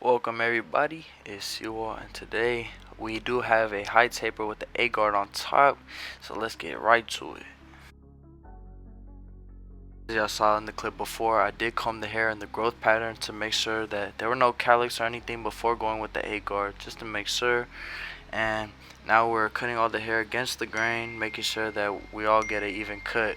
Welcome everybody, it's Siwa, and today we do have a high taper with the A guard on top, so let's get right to it. As y'all saw in the clip before, I did comb the hair in the growth pattern to make sure that there were no calyx or anything before going with the A guard, just to make sure. And now we're cutting all the hair against the grain, making sure that we all get an even cut.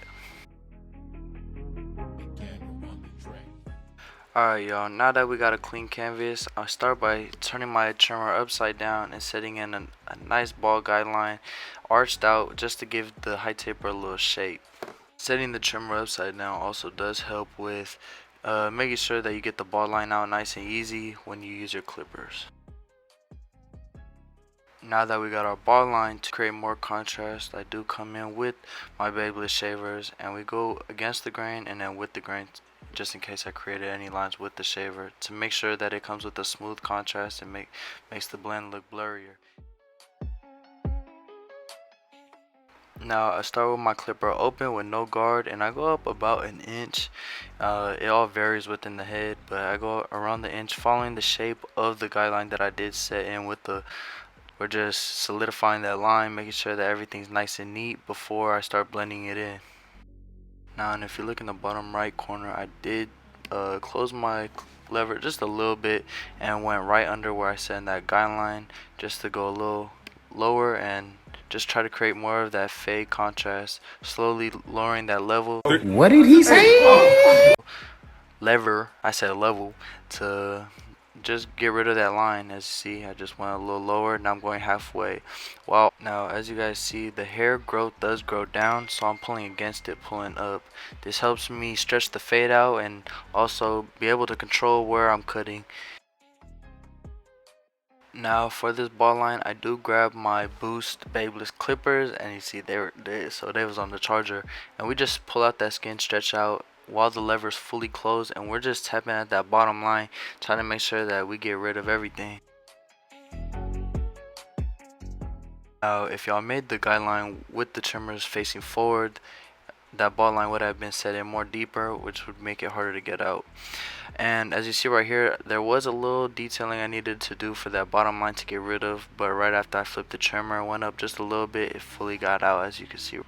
Alright y'all, now that we got a clean canvas, I'll start by turning my trimmer upside down and setting in a nice ball guideline arched out just to give the high taper a little shape. Setting the trimmer upside down also does help with making sure that you get the ball line out nice and easy when you use your clippers. Now that we got our ball line, to create more contrast, I do come in with my Beyblade shavers and we go against the grain and then with the grain, just in case I created any lines with the shaver, to make sure that it comes with a smooth contrast and makes the blend look blurrier. Now I start with my clipper open with no guard and I go up about an inch. It all varies within the head, but I go around the inch following the shape of the guideline that I did set in with the. We're just solidifying that line, making sure that everything's nice and neat before I start blending it in. Now, and if you look in the bottom right corner, I did close my lever just a little bit and went right under where I set in that guideline just to go a little lower and just try to create more of that fade contrast, slowly lowering that level. What did he say? Lever, I said level, to just get rid of that line. As you see, I just went a little lower. Now I'm going halfway. Well, now as you guys see, the hair growth does grow down, so I'm pulling against it, pulling up. This helps me stretch the fade out and also be able to control where I'm cutting. Now for this ball line, I do grab my Boost Beyblade clippers, and you see they was on the charger, and we just pull out that skin, stretch out while the lever is fully closed, and we're just tapping at that bottom line, trying to make sure that we get rid of everything. Now if y'all made the guideline with the trimmers facing forward, that ball line would have been set in more deeper, which would make it harder to get out. And as you see right here, there was a little detailing I needed to do for that bottom line to get rid of, but right after I flipped the trimmer and went up just a little bit, it fully got out, as you can see.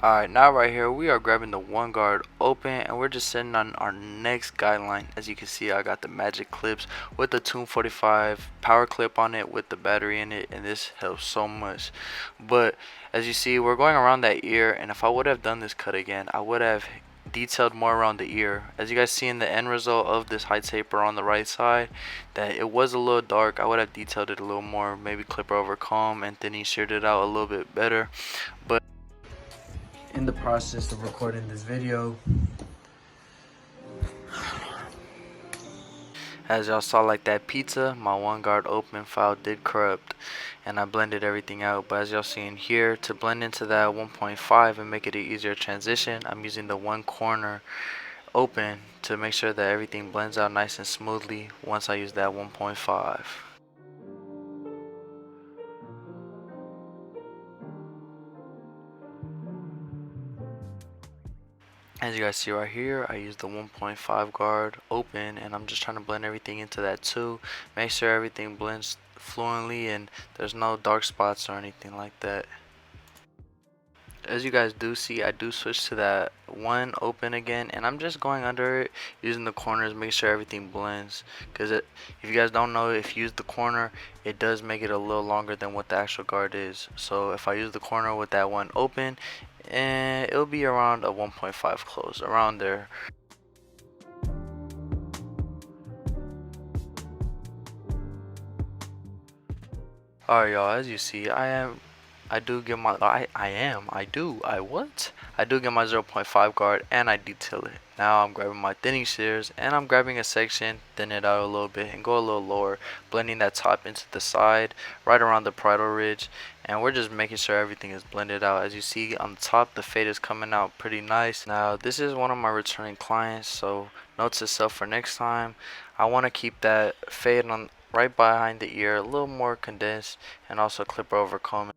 Alright, now right here we are grabbing the one guard open and we're just sitting on our next guideline. As you can see, I got the magic clips with the Tune 45 power clip on it with the battery in it, and this helps so much. But as you see, we're going around that ear, and if I would have done this cut again, I would have detailed more around the ear. As you guys see in the end result of this high taper on the right side, that it was a little dark. I would have detailed it a little more, maybe clipper over comb, and then he sheared it out a little bit better. But in the process of recording this video, as y'all saw, like that pizza, my one guard open file did corrupt and I blended everything out. But as y'all seeing here, to blend into that 1.5 and make it an easier transition, I'm using the one corner open to make sure that everything blends out nice and smoothly once I use that 1.5. As you guys see right here, I use the 1.5 guard open and I'm just trying to blend everything into that too. Make sure everything blends fluently and there's no dark spots or anything like that. As you guys do see, I do switch to that one open again, and I'm just going under it using the corners, make sure everything blends, because if you guys don't know, if you use the corner, it does make it a little longer than what the actual guard is. So if I use the corner with that one open, and it'll be around a 1.5 close, around there. Alright y'all, as you see, I do get my I do get my 0.5 guard and I detail it. Now I'm grabbing my thinning shears and I'm grabbing a section, thin it out a little bit and go a little lower, blending that top into the side right around the parietal ridge, and we're just making sure everything is blended out. As you see on the top, the fade is coming out pretty nice. Now this is one of my returning clients, so note to self for next time, I want to keep that fade on right behind the ear a little more condensed and also clipper over comb.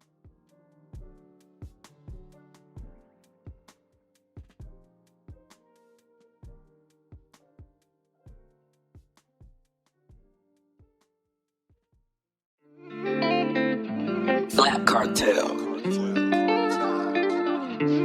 Black Cartel.